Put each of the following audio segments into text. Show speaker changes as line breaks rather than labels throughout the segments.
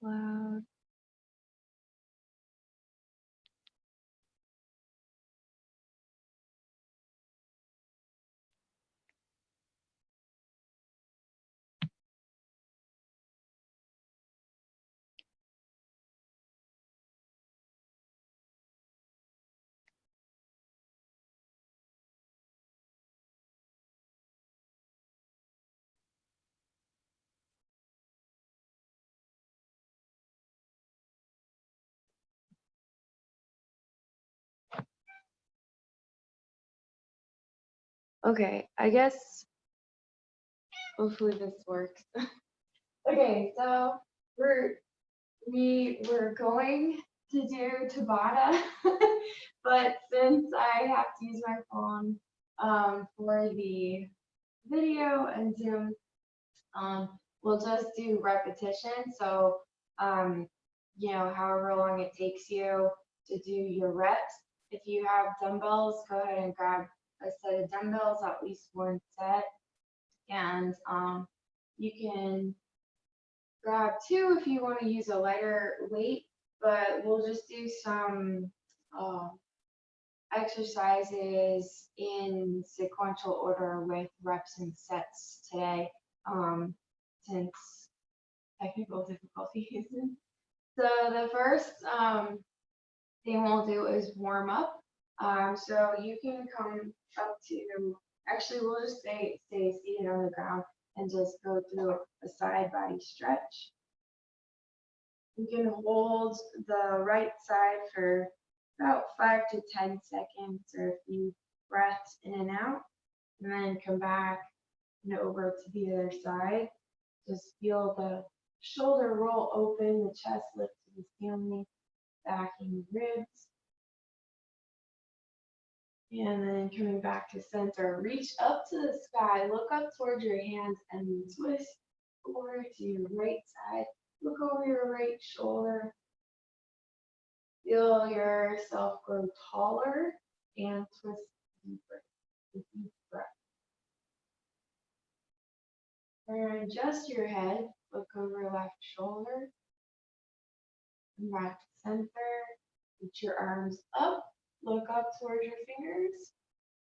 cloud. Okay, I guess hopefully this works. Okay, so we're going to do Tabata, but since I have to use my phone for the video and Zoom, we'll just do repetition. So you know, however long it takes you to do your reps. If you have dumbbells, go ahead and grab a set of dumbbells, at least one set, and you can grab two if you want to use a lighter weight, but we'll just do some exercises in sequential order with reps and sets today, since technical difficulties. So the first thing we'll do is warm up. So you can come up to, actually we'll just stay seated on the ground and just go through a side body stretch. You can hold the right side for about 5 to 10 seconds or a few breaths in and out, and then come back and over to the other side. Just feel the shoulder roll open, the chest lift to the ceiling, backing ribs. And then coming back to center, reach up to the sky, look up towards your hands, and twist over to your right side. Look over your right shoulder. Feel yourself grow taller and twist deeper. Deep breath. Turn just your head. Look over left shoulder. Come back to center. Reach your arms up. Look up towards your fingers.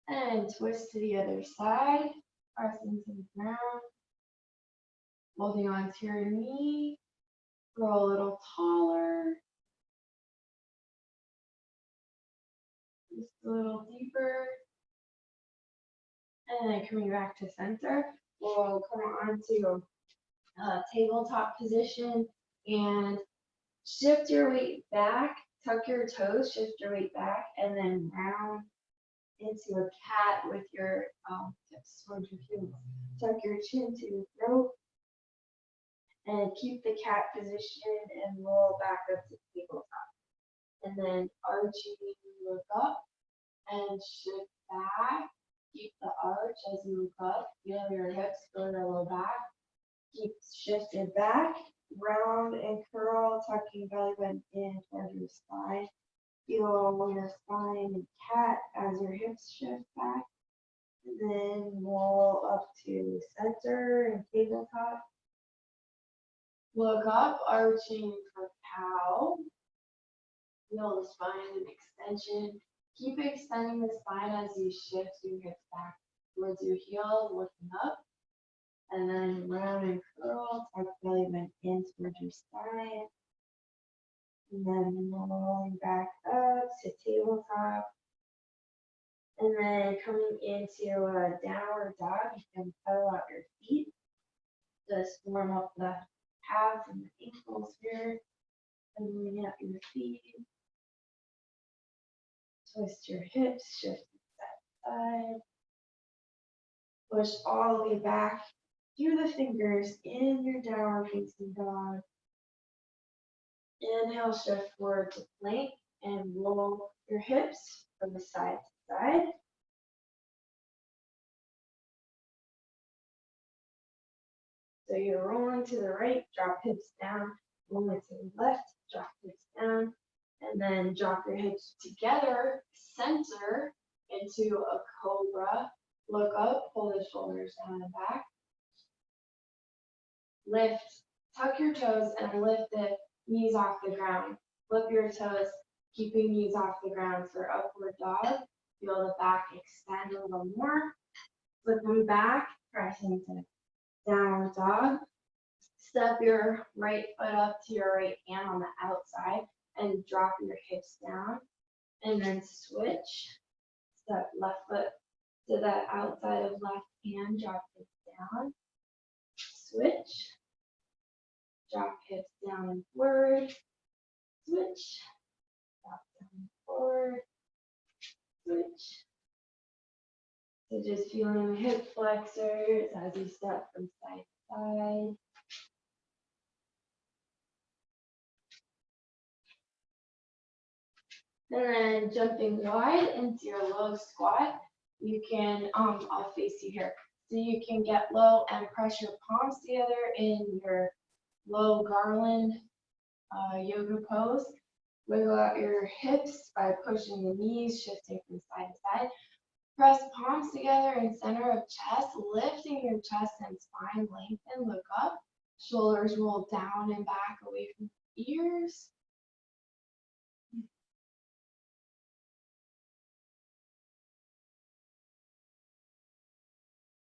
And twist to the other side. Press into the ground. Holding on to your knee. Grow a little taller. Just a little deeper. And then coming back to center, we'll come on to tabletop position and shift your weight back, tuck your toes, shift your weight back, and then round into a cat with your hips towards your heels. Tuck your chin to your throat and keep the cat position and roll back up to tabletop. And then arching, look up and shift back. Keep the arch as you look up. Feel your hips go to low back. Keep shifted back. Round and curl, tucking belly button in towards your spine. Feel your spine and cat as your hips shift back. And then roll up to center and tabletop. Look up, arching for cow. Feel the spine and extension. Keep extending the spine as you shift your hips back towards your heels, looking up. And then round and curl, tuck belly button in towards your spine. And then rolling back up to tabletop. And then coming into a downward dog, you can pedal out your feet. Just warm up the calves and the ankles here. And moving out your feet. Twist your hips, shift to that side. Push all the way back through the fingers in your downward facing dog. Inhale, shift forward to plank and roll your hips from the side to side. So you're rolling to the right, drop hips down, rolling to the left, drop hips down, and then drop your hips together, center into a cobra. Look up, pull the shoulders down and back. Lift tuck your toes and lift the knees off the ground. Flip your toes, keeping knees off the ground for upward dog. Feel the back extend a little more. Flip them back, pressing to downward dog. Step your right foot up to your right hand on the outside and drop your hips down. And then switch. Step left foot to the outside of left hand, drop hips down. Switch. Drop hips down and forward. Switch. Drop down and forward. Switch. So just feeling the hip flexors as you step from side to side. And then jumping wide into your low squat, you can, I'll face you here. So you can get low and press your palms together in your low garland yoga pose. Wiggle out your hips by pushing the knees, shifting from side to side. Press palms together in center of chest, lifting your chest and spine, lengthen, look up. Shoulders roll down and back away from ears.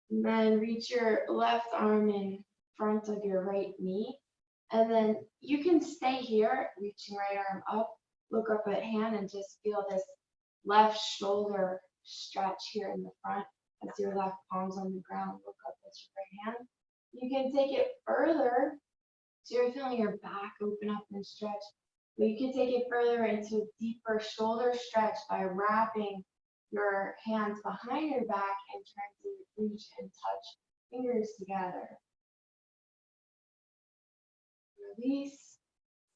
And then reach your left arm in front of your right knee. And then you can stay here, reaching right arm up, look up at hand, and just feel this left shoulder stretch here in the front as your left palm's on the ground, look up at your right hand. You can take it further, so you're feeling your back open up and stretch, but you can take it further into a deeper shoulder stretch by wrapping your hands behind your back and trying to reach and touch fingers together. Release,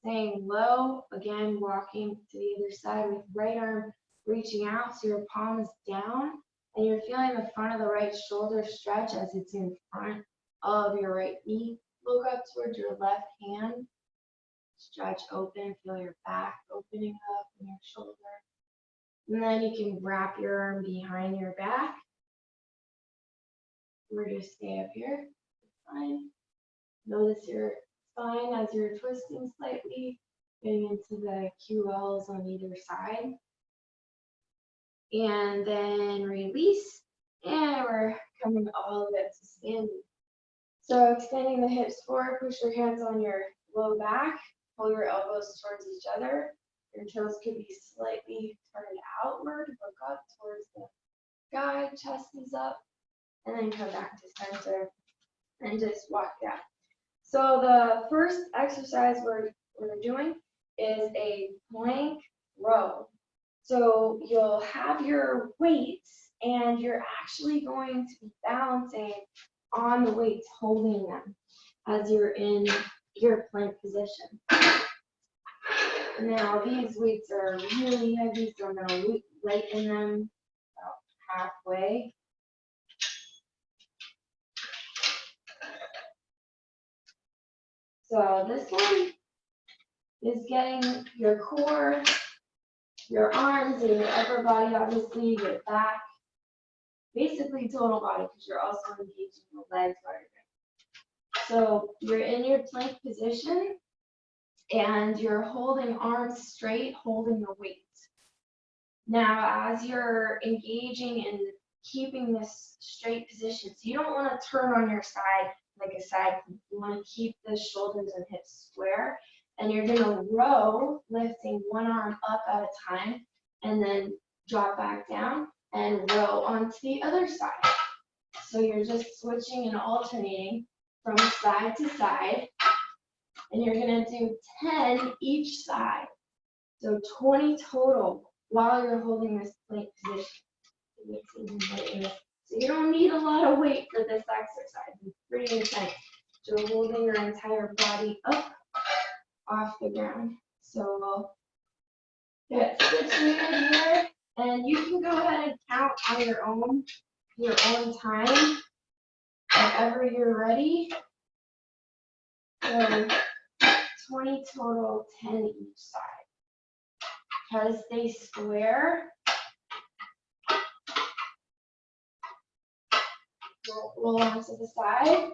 staying low, again walking to the other side with right arm reaching out so your palm is down and you're feeling the front of the right shoulder stretch as it's in front of your right knee. Look up towards your left hand, stretch open, feel your back opening up in your shoulder. And then you can wrap your arm behind your back or just stay up here. Fine. Notice your spine as you're twisting slightly, getting into the QLs on either side. And then release, and we're coming all the way up to standing. So extending the hips forward, push your hands on your low back, pull your elbows towards each other. Your toes could be slightly turned outward, look up towards the sky, chest is up, and then come back to center and just walk down. So the first exercise we're doing is a plank row. So you'll have your weights and you're actually going to be balancing on the weights, holding them as you're in your plank position. Now these weights are really heavy, so I'm going to lighten them about halfway. So this one is getting your core, your arms, and your upper body, obviously, your back, basically total body, because you're also engaging the legs while you're doing. So you're in your plank position, and you're holding arms straight, holding the weight. Now, as you're engaging and keeping this straight position, so you don't want to turn on your side like a side plank. You want to keep the shoulders and hips square, and you're going to row, lifting one arm up at a time, and then drop back down and row onto the other side. So you're just switching and alternating from side to side, and you're going to do 10 each side. So 20 total while you're holding this plank position. So you don't need a lot of weight for this exercise. It's pretty intense. You're holding your entire body up off the ground. So we'll get situated here, and you can go ahead and count on your own time whenever you're ready. So 20 total, 10 each side. Try to stay square. Roll onto the side.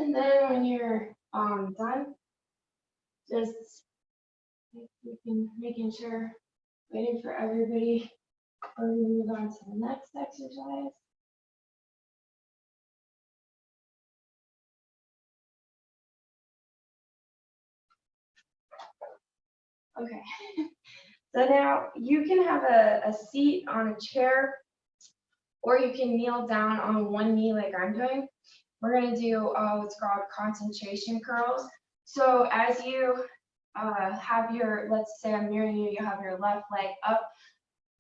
And then when you're done, just making sure, waiting for everybody before we move on to the next exercise. Okay, so now you can have a seat on a chair, or you can kneel down on one knee like I'm doing. We're gonna do what's called concentration curls. So as you have your, let's say I'm near you, you have your left leg up,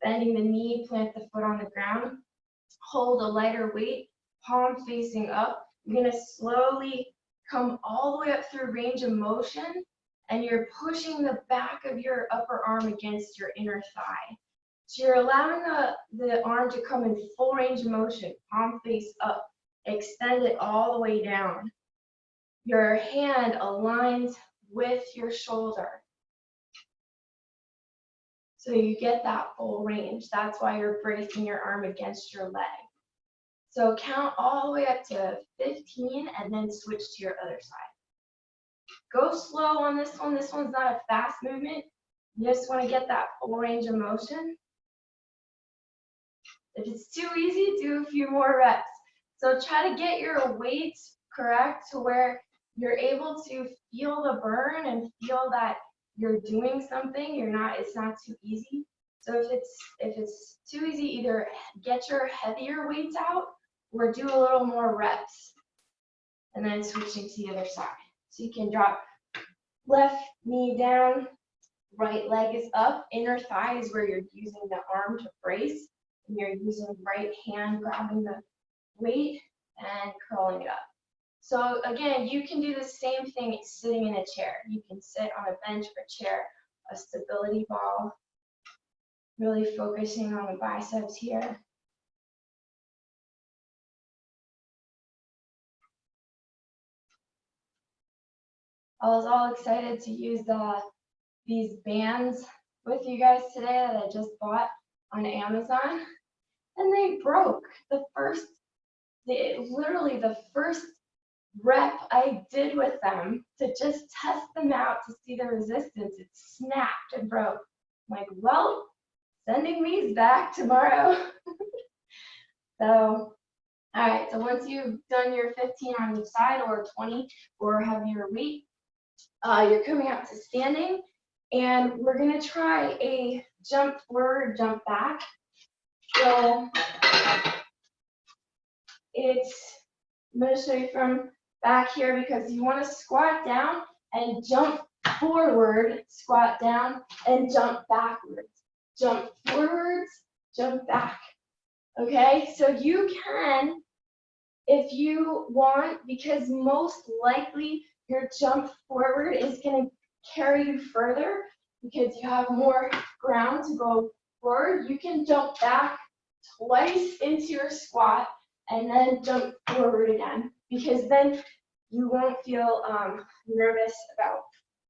bending the knee, plant the foot on the ground, hold a lighter weight, palm facing up. You're gonna slowly come all the way up through range of motion, and you're pushing the back of your upper arm against your inner thigh. So you're allowing the arm to come in full range of motion, palm face up, extend it all the way down. Your hand aligns with your shoulder. So you get that full range. That's why you're bracing your arm against your leg. So count all the way up to 15 and then switch to your other side. Go slow on this one. This one's not a fast movement. You just want to get that full range of motion. If it's too easy, do a few more reps. So try to get your weight correct to where you're able to feel the burn and feel that you're doing something. It's not too easy. So if it's too easy, either get your heavier weights out or do a little more reps. And then switching to the other side. So you can drop left knee down, right leg is up, inner thigh is where you're using the arm to brace, and you're using right hand grabbing the weight and curling it up. So again, you can do the same thing sitting in a chair. You can sit on a bench or chair, a stability ball, really focusing on the biceps here. I was all excited to use these bands with you guys today that I just bought on Amazon, and they broke. Literally the first rep I did with them to just test them out to see the resistance, it snapped and broke. I'm like, well, sending these back tomorrow. So, all right, so once you've done your 15 on each side or 20 or heavier weight, you're coming up to standing, and we're gonna try a jump forward, jump back. So I'm gonna show you from back here because you wanna squat down and jump forward, squat down and jump backwards. Jump forwards, jump back. Okay, so you can, if you want, because most likely your jump forward is going to carry you further because you have more ground to go forward. You can jump back twice into your squat and then jump forward again, because then you won't feel nervous about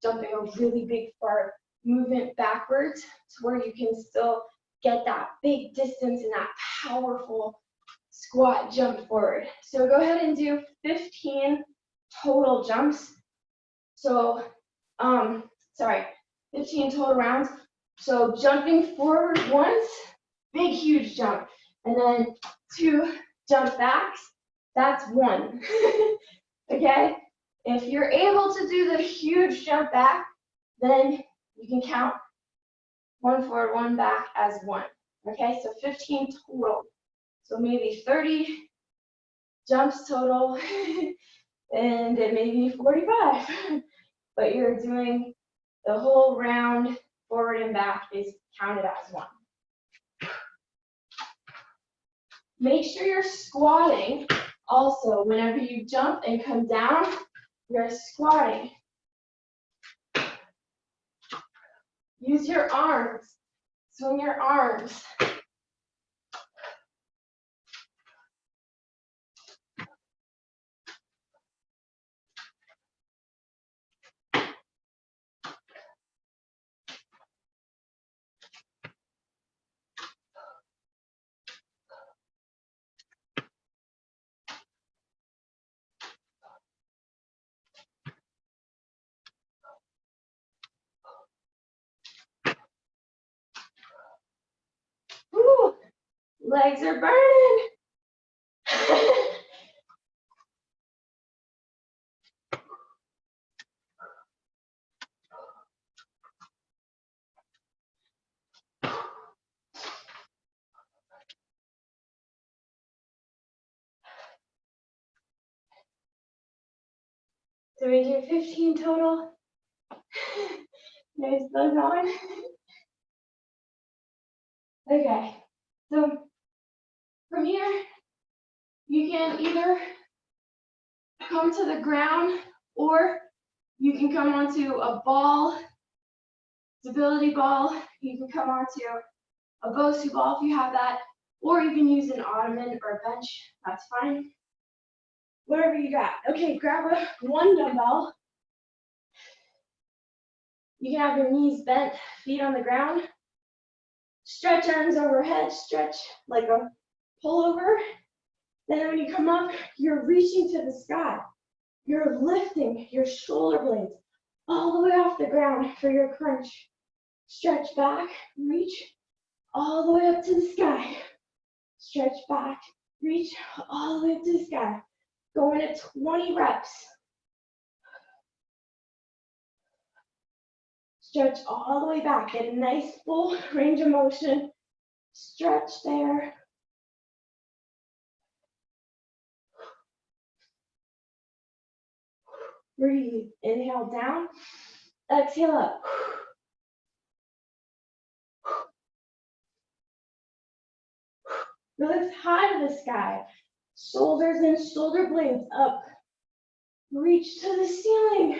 jumping a really big far movement backwards, to where you can still get that big distance and that powerful squat jump forward. So go ahead and do 15 total jumps. So, 15 total rounds. So jumping forward once, big, huge jump. And then 2 jump backs, that's 1. Okay? If you're able to do the huge jump back, then you can count 1 forward, 1 back as 1. Okay, so 15 total. So maybe 30 jumps total, and it may be 45. But you're doing the whole round forward and back is counted as 1. Make sure you're squatting also. Whenever you jump and come down, you're squatting. Use your arms. Swing your arms. Legs are burning. 15 total. Nice, still going. Okay, so from here, you can either come to the ground or you can come onto a ball, stability ball. You can come onto a Bosu ball if you have that, or you can use an ottoman or a bench. That's fine. Whatever you got. Okay, grab one dumbbell. You can have your knees bent, feet on the ground. Stretch arms overhead, stretch like a pullover. Then when you come up, you're reaching to the sky. You're lifting your shoulder blades all the way off the ground for your crunch. Stretch back, reach all the way up to the sky. Stretch back, reach all the way up to the sky. Going at 20 reps. Stretch all the way back. Get a nice full range of motion. Stretch there. Breathe. Inhale down. Exhale up. Lift high to the sky. Shoulders and shoulder blades up. Reach to the ceiling.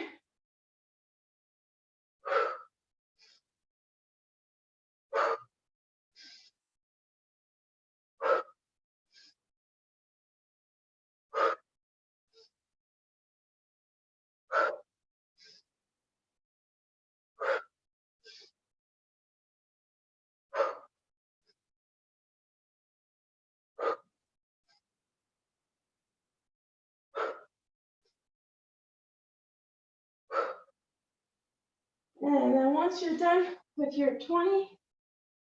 And then once you're done with your 20,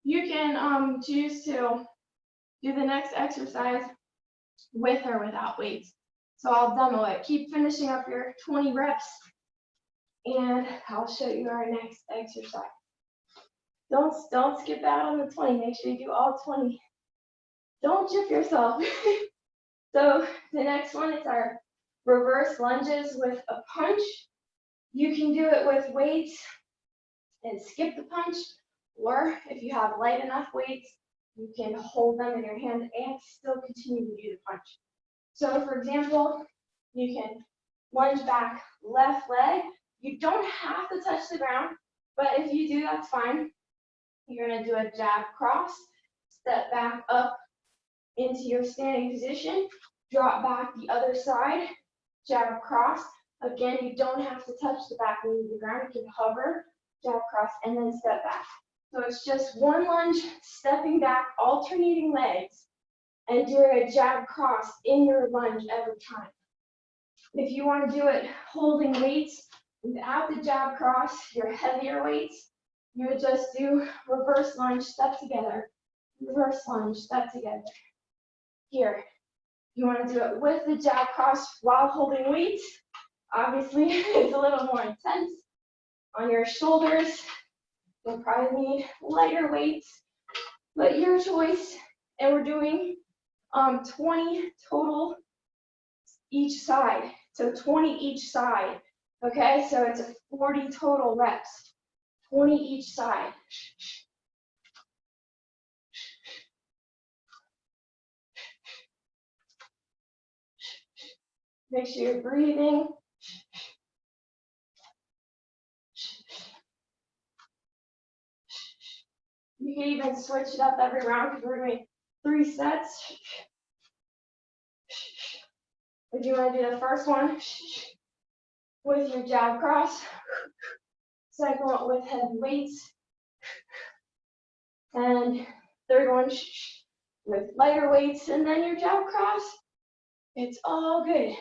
you can choose to do the next exercise with or without weights. So I'll demo it. Keep finishing up your 20 reps, and I'll show you our next exercise. Don't skip out on the 20. Make sure you do all 20. Don't chip yourself. So the next one is our reverse lunges with a punch. You can do it with weights and skip the punch, or if you have light enough weights, you can hold them in your hand and still continue to do the punch. So for example, you can lunge back left leg. You don't have to touch the ground, but if you do, that's fine. You're gonna do a jab cross, step back up into your standing position, drop back the other side, jab cross. Again, you don't have to touch the back knee to the ground. You can hover, jab cross, and then step back. So it's just one lunge, stepping back, alternating legs, and doing a jab cross in your lunge every time. If you want to do it holding weights without the jab cross, your heavier weights, you would just do reverse lunge, step together, reverse lunge, step together. Here, you want to do it with the jab cross while holding weights. Obviously, it's a little more intense. On your shoulders, you'll probably need lighter weights, but your choice. And we're doing 20 total each side. So 20 each side. Okay, so it's a 40 total reps. 20 each side. Make sure you're breathing. You can even switch it up every round because we're doing 3 sets. If you want to do the first one with your jab cross, second one with heavy weights, and third one with lighter weights, and then your jab cross, it's all good.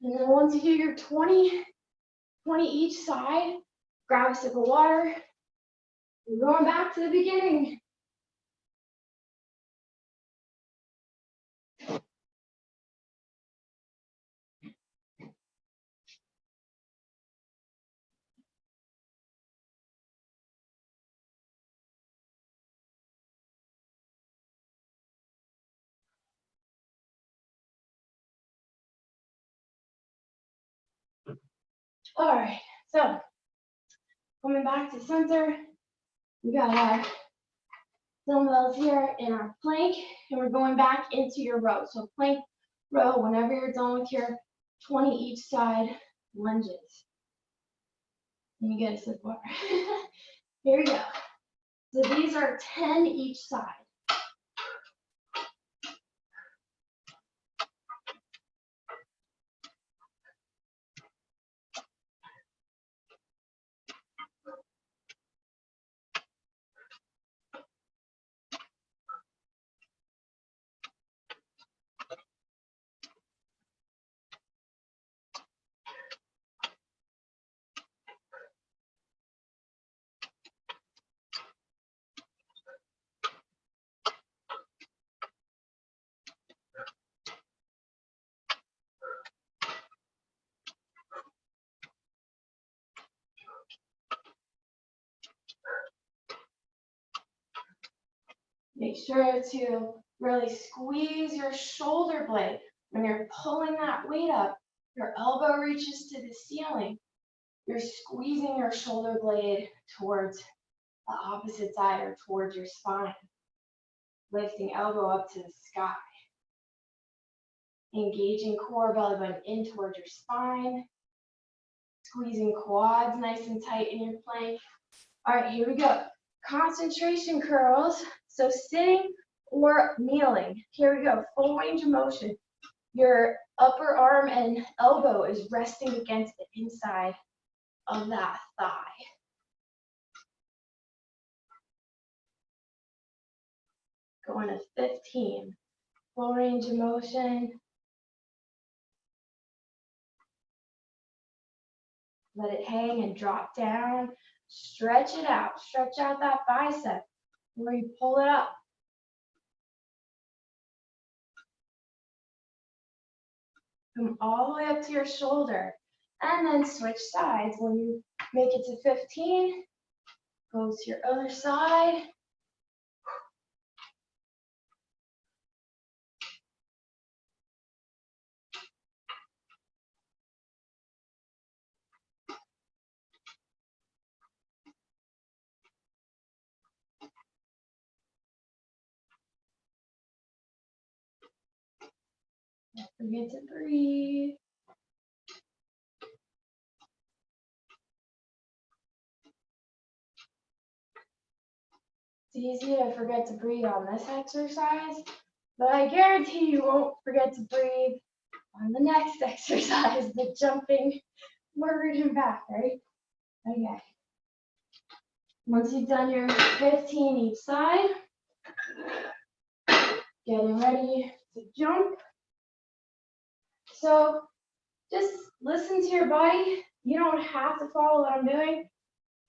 And then once you do your 20 each side, grab a sip of water. We're going back to the beginning. All right, so coming back to center, we got our dumbbells here in our plank, and we're going back into your row. So plank, row, whenever you're done with your 20 each side lunges. Let me get a sip of water. Here we go. So these are 10 each side. Make sure to really squeeze your shoulder blade. When you're pulling that weight up, your elbow reaches to the ceiling. You're squeezing your shoulder blade towards the opposite side or towards your spine. Lifting elbow up to the sky. Engaging core, belly button in towards your spine. Squeezing quads nice and tight in your plank. All right, here we go. Concentration curls. So sitting or kneeling. Here we go. Full range of motion. Your upper arm and elbow is resting against the inside of that thigh. Going to 15. Full range of motion. Let it hang and drop down. Stretch it out. Stretch out that bicep where you pull it up. Come all the way up to your shoulder. And then switch sides. When you make it to 15, go to your other side. Don't forget to breathe. It's easy to forget to breathe on this exercise, but I guarantee you won't forget to breathe on the next exercise, the jumping forward and back, right? Okay. Once you've done your 15 each side, getting ready to jump. So just listen to your body. You don't have to follow what I'm doing,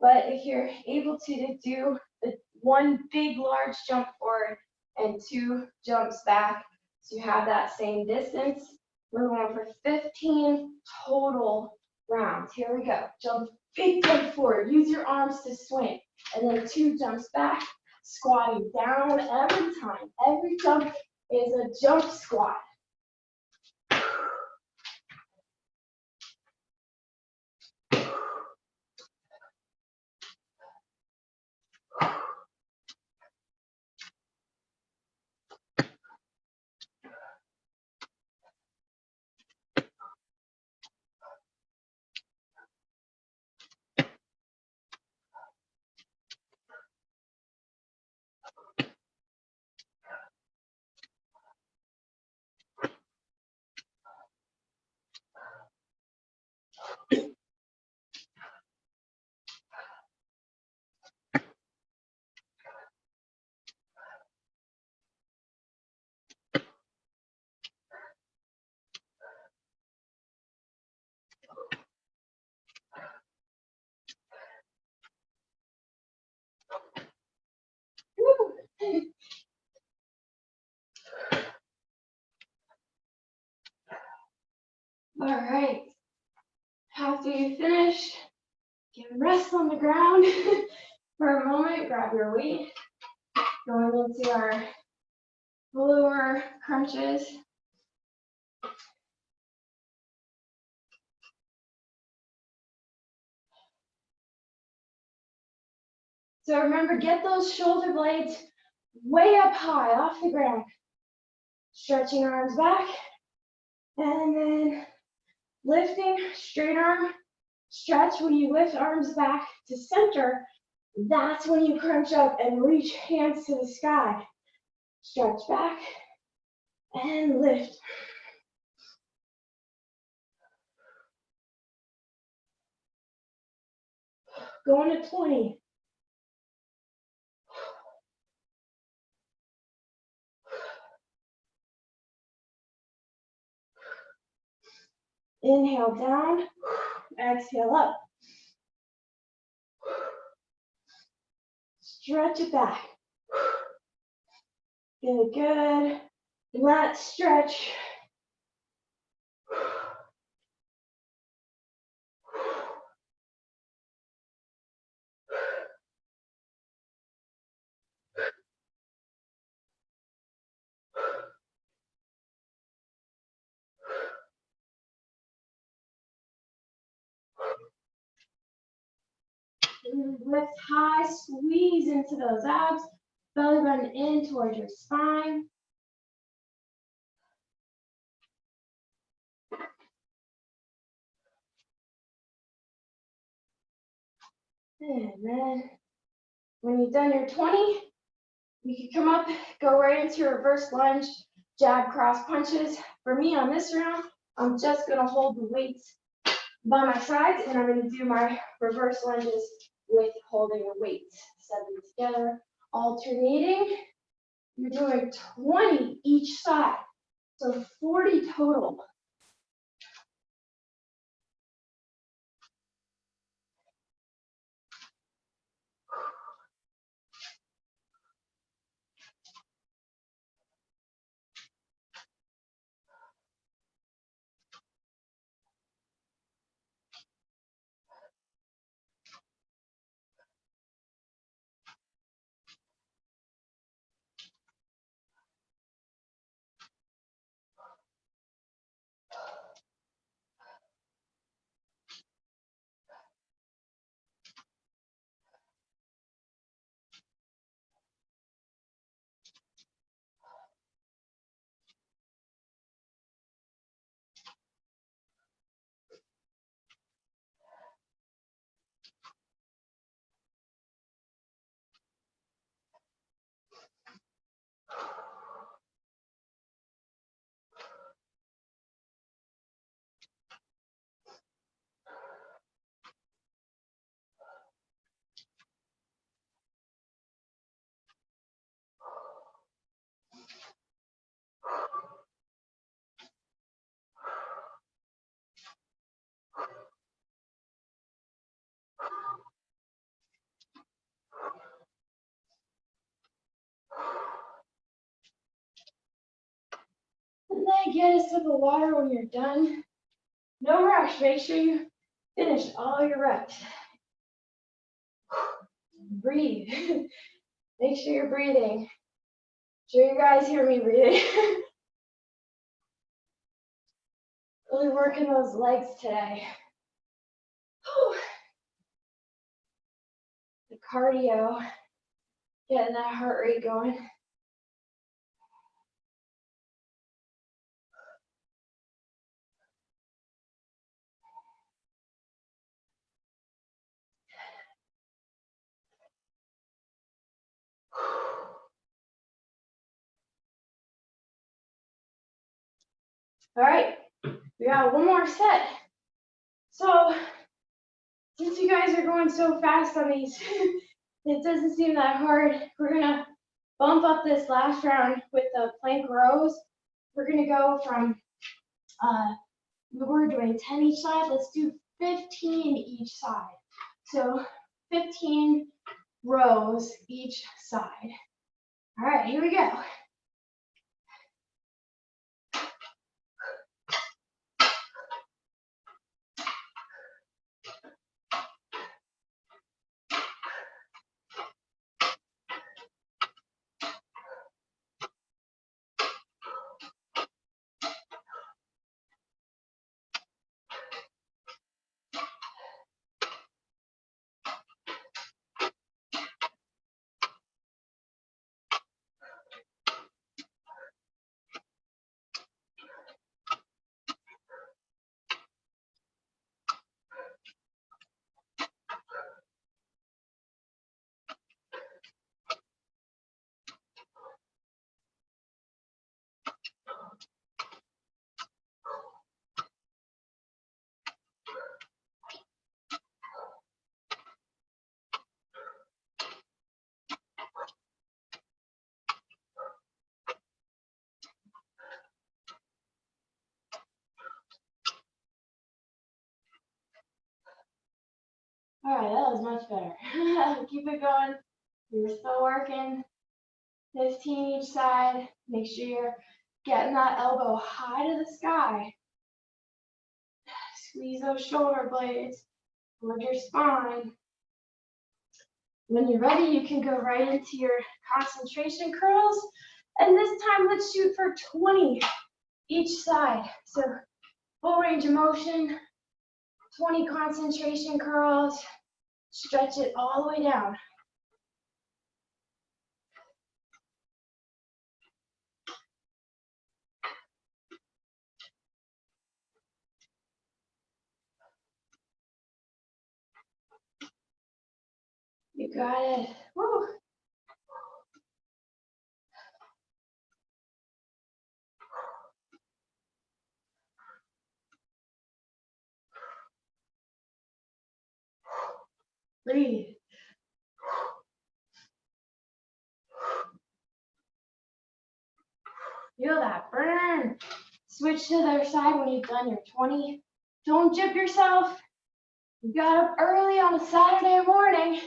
but if you're able to do the one big large jump forward and 2 jumps back, so you have that same distance. We're going for 15 total rounds. Here we go. Jump, big jump forward. Use your arms to swing. And then 2 jumps back, squatting down every time. Every jump is a jump squat. All right. After you finish, give rest on the ground for a moment. Grab your weight. Going into our pullover crunches. So remember, get those shoulder blades way up high off the ground. Stretching arms back. And then lifting, straight arm stretch. When you lift arms back to center, that's when you crunch up and reach hands to the sky. Stretch back and lift. Going to 20. Inhale down, exhale up. Stretch it back. Get a good lat stretch. Lift high, squeeze into those abs. Belly button in towards your spine. And then when you've done your 20, you can come up, go right into your reverse lunge, jab, cross punches. For me on this round, I'm just gonna hold the weights by my sides and I'm gonna do my reverse lunges with holding the weights. Set them together, alternating. You're doing 20 each side, so 40 total. And then get a sip of water when you're done. No rush, make sure you finish all your reps. Breathe. Make sure you're breathing. Sure you guys hear me breathing. Really working those legs today. The cardio, getting that heart rate going. All right, we got one more set. So, since you guys are going so fast on these, it doesn't seem that hard. We're gonna bump up this last round with the plank rows. We're gonna go from, we're doing 10 each side. Let's do 15 each side. So 15 rows each side. All right, here we go. feels much better. Keep it going. You're still working. 15 each side. Make sure you're getting that elbow high to the sky. Squeeze those shoulder blades towards your spine. When you're ready, you can go right into your concentration curls. And this time, let's shoot for 20 each side. So full range of motion, 20 concentration curls. Stretch it all the way down. You got it. Woo. Breathe. Feel that burn. Switch to the other side when you've done your 20. Don't jip yourself. You got up early on a Saturday morning.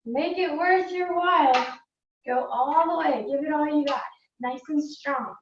Make it worth your while. Go all the way. Give it all you got. Nice and strong.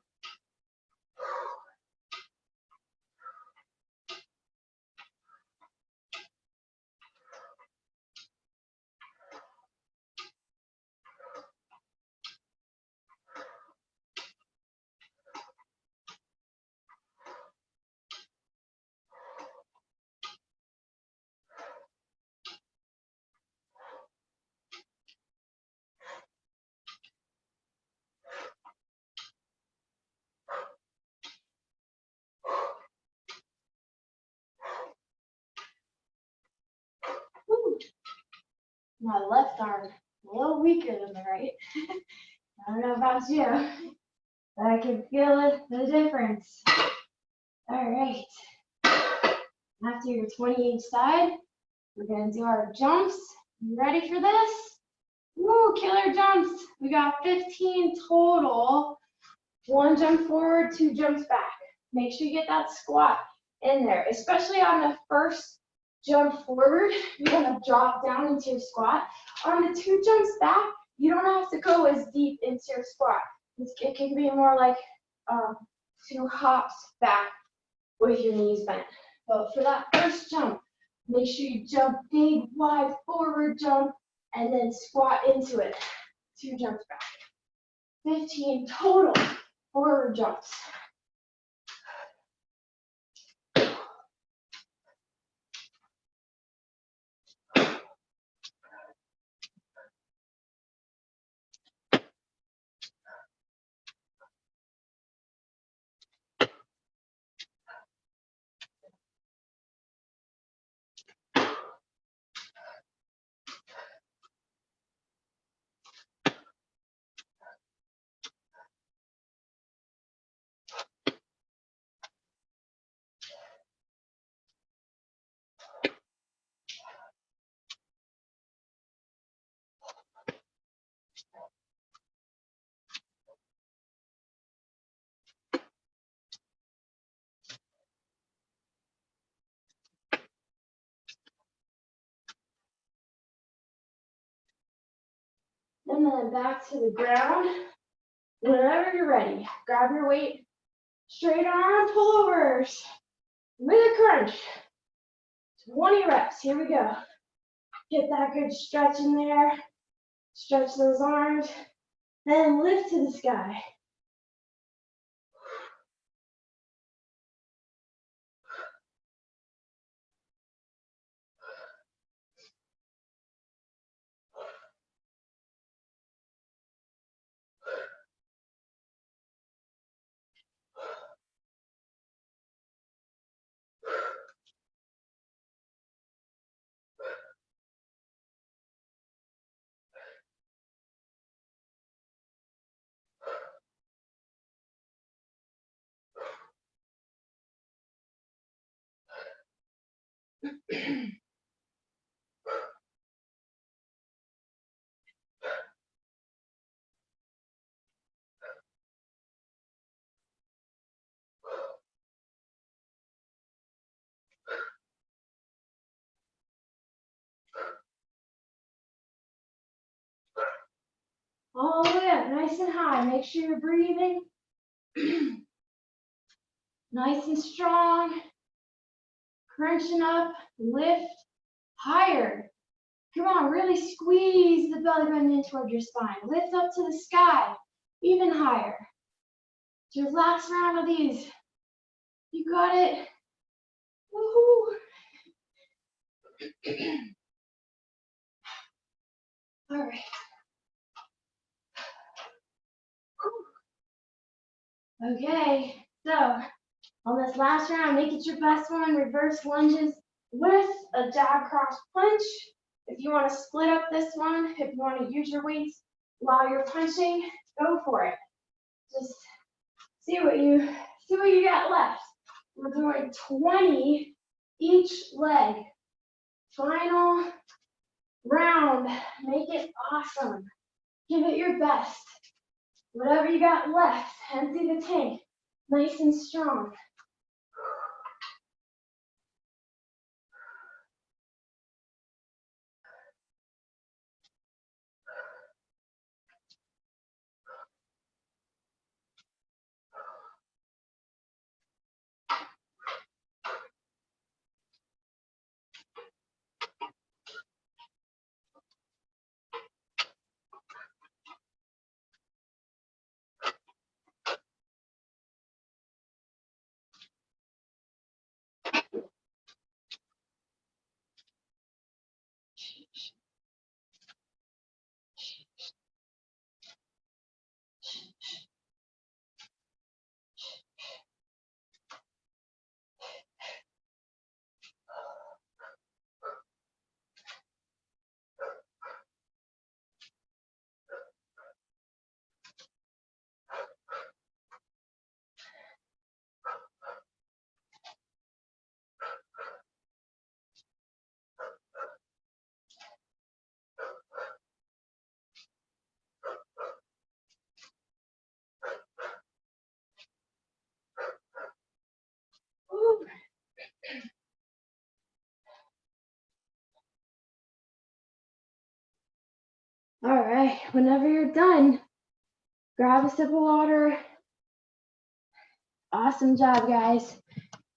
Woo. My left arm a little weaker than the right. I don't know about you, but I can feel the difference. All right. After your 20 each side, we're gonna do our jumps. You ready for this? Woo, killer jumps. We got 15 total. 1 jump forward, 2 jumps back. Make sure you get that squat in there, especially on the first jump forward. You're gonna drop down into your squat. On the 2 jumps back, you don't have to go as deep into your squat. It can be more like 2 hops back with your knees bent. But for that first jump, make sure you jump big, wide forward jump, and then squat into it. 2 jumps back. 15 total forward jumps. And then back to the ground. Whenever you're ready, grab your weight, straight arm pullovers with a crunch. 20 reps, here we go. Get that good stretch in there. Stretch those arms, then lift to the sky. All the way up, nice and high. Make sure you're breathing. Nice and strong. Crunching up, lift higher. Come on, really squeeze the belly button in toward your spine. Lift up to the sky, even higher. It's your last round of these. You got it. Woohoo! All right. Okay, so on this last round, make it your best one. Reverse lunges with a jab cross punch. If you want to split up this one, if you want to use your weights while you're punching, go for it. Just see what you got left. We're doing 20 each leg. Final round. Make it awesome. Give it your best. Whatever you got left, empty the tank. Nice and strong. Ooh. All right, whenever you're done, grab a sip of water. Awesome job, guys.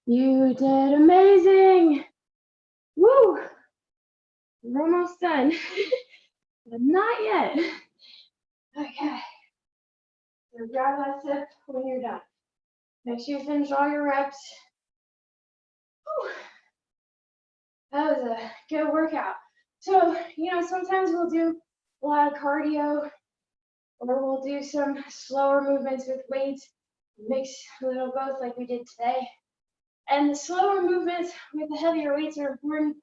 You did amazing. Woo! We're almost done, but not yet. Okay, so grab that sip when you're done. Make sure you finish all your reps. Whew. That was a good workout. So, sometimes we'll do a lot of cardio, or we'll do some slower movements with weights, mix a little both like we did today. And the slower movements with the heavier weights are important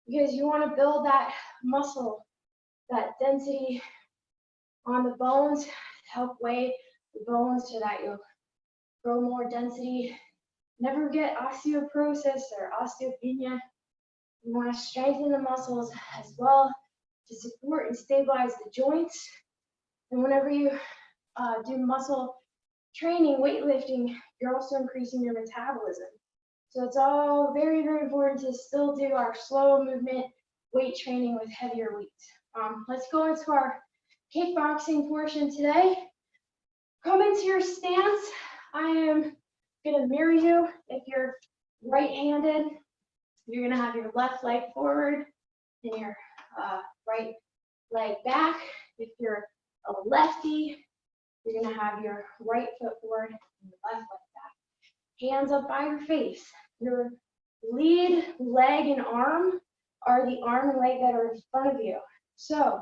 because you want to build that muscle, that density on the bones, to help weigh the bones so that you'll grow more density. Never get osteoporosis or osteopenia. You want to strengthen the muscles as well to support and stabilize the joints. And whenever you do muscle training, weightlifting, you're also increasing your metabolism. So it's all very, very important to still do our slow movement weight training with heavier weights. Let's go into our kickboxing portion today. Come into your stance. I am going to mirror you. If you're right-handed, you're going to have your left leg forward and your right leg back. If you're a lefty, you're going to have your right foot forward and your left leg back. Hands up by your face. Your lead leg and arm are the arm and leg that are in front of you. So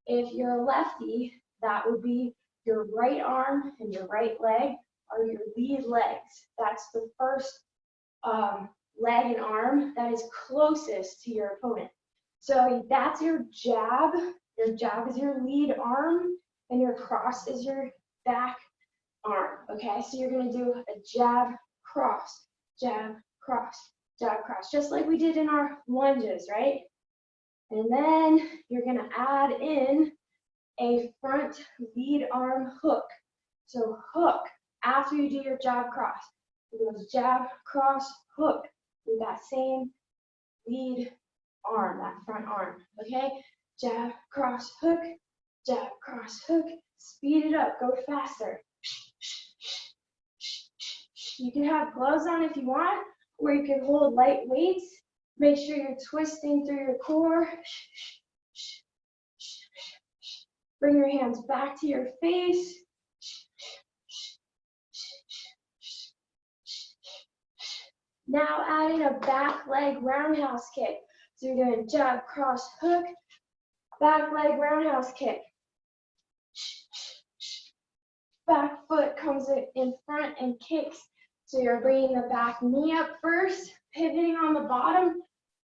if you're a lefty, that would be your right arm and your right leg are your lead legs. That's the first leg and arm that is closest to your opponent. So that's your jab. Your jab is your lead arm, and your cross is your back arm. Okay, so you're going to do a jab, cross, jab, cross, just like we did in our lunges, right? And then you're going to add in a front lead arm hook. So hook after you do your jab, cross. It goes jab, cross, hook with that same lead arm, that front arm. Okay, jab, cross, hook, jab, cross, hook, Speed it up, go faster. You can have gloves on if you want, or you can hold light weights. Make sure you're twisting through your core. Bring your hands back to your face. Now adding a back leg roundhouse kick. So you're doing jab, cross, hook, back leg roundhouse kick. Back foot comes in front and kicks. So you're bringing the back knee up first, pivoting on the bottom,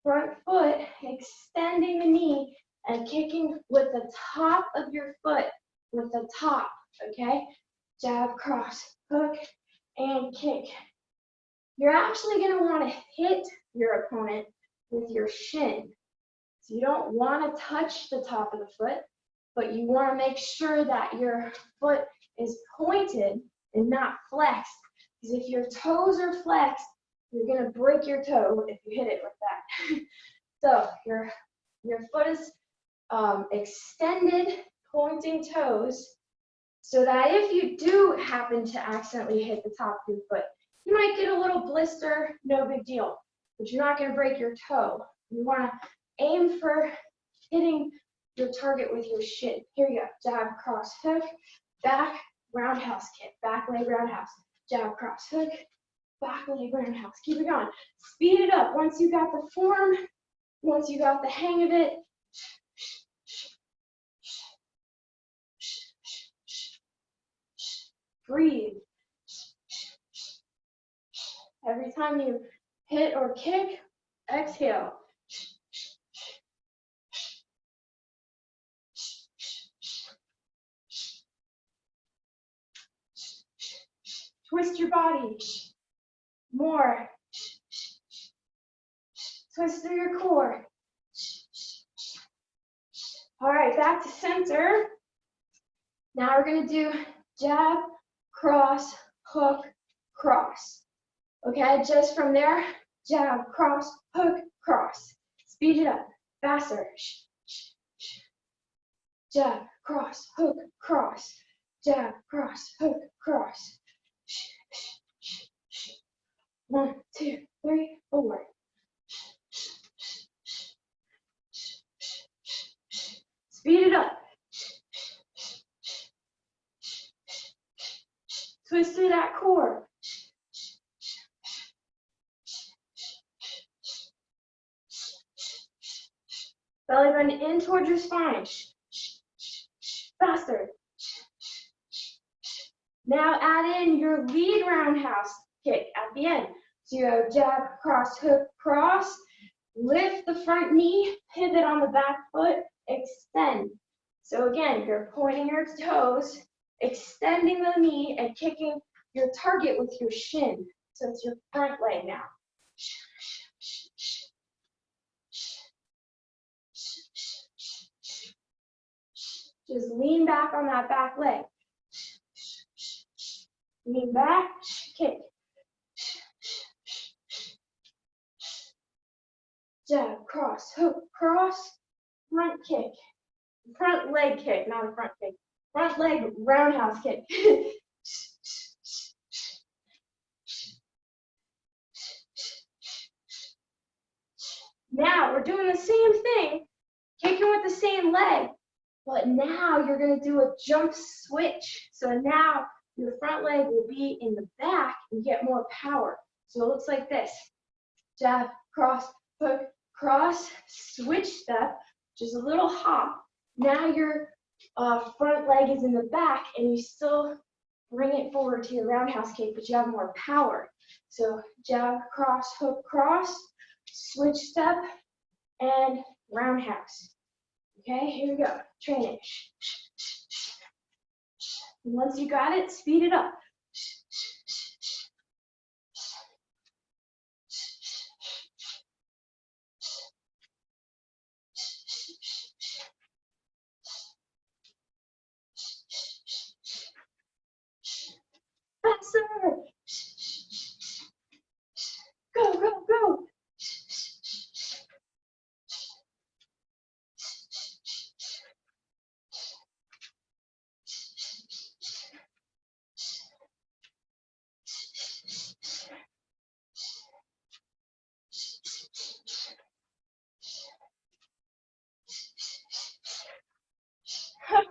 front foot, extending the knee, and kicking with the top of your foot, with the top, okay? Jab, cross, hook, and kick. You're actually gonna wanna hit your opponent with your shin. So you don't wanna touch the top of the foot, but you wanna make sure that your foot is pointed and not flexed. Because if your toes are flexed, you're gonna break your toe if you hit it with that. So your foot is extended, pointing toes, so that if you do happen to accidentally hit the top of your foot, you might get a little blister, no big deal, but you're not gonna break your toe. You wanna aim for hitting your target with your shin. Here you go, jab, cross, hook, back, roundhouse kick, back leg roundhouse, jab, cross, hook, back leg roundhouse. Keep it going. Speed it up. Once you got the form, once you got the hang of it, breathe. Every time you hit or kick, exhale. Twist your body. More. Twist through your core. All right, back to center. Now we're going to do jab, cross, hook, cross. Okay, just from there, jab, cross, hook, cross. Speed it up, faster. Jab, cross, hook, cross. Jab, cross, hook, cross. 1, 2, 3, 4. Speed it up. Twist through that core. Belly button in towards your spine. Faster. Now add in your lead roundhouse kick at the end. So you go jab, cross, hook, cross. Lift the front knee, pivot on the back foot, extend. So again, you're pointing your toes, extending the knee, and kicking your target with your shin. So it's your front leg now. Just lean back on that back leg. Lean back, kick. Jab, cross, hook, cross, front kick. Front leg kick, not a front kick. Front leg roundhouse kick. Now we're doing the same thing, kicking with the same leg, but now you're going to do a jump switch. So now your front leg will be in the back and get more power. So it looks like this. Jab, cross, hook, cross, switch step, which is a little hop. Now your front leg is in the back and you still bring it forward to your roundhouse kick, but you have more power. So jab, cross, hook, cross, switch step, and roundhouse. Okay, here we go. Train it. And once you got it, speed it up. Faster. Go, go, go.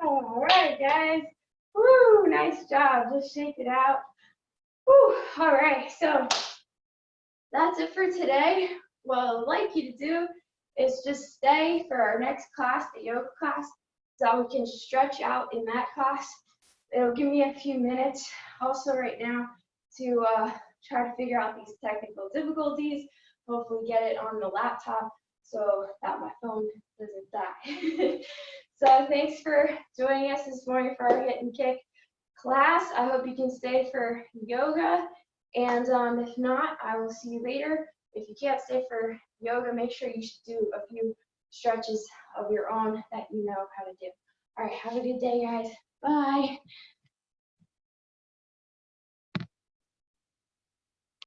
All right, guys. Woo, nice job. Just shake it out. Woo, all right, so that's it for today. What I'd like you to do is just stay for our next class, the yoga class, so we can stretch out in that class. It'll give me a few minutes also right now to try to figure out these technical difficulties, hopefully get it on the laptop so that my phone doesn't die. So thanks for joining us this morning for our HIIT and Kick class. I hope you can stay for yoga, and if not, I will see you later. If you can't stay for yoga, make sure you do a few stretches of your own that you know how to do. All right, have a good day, guys. Bye.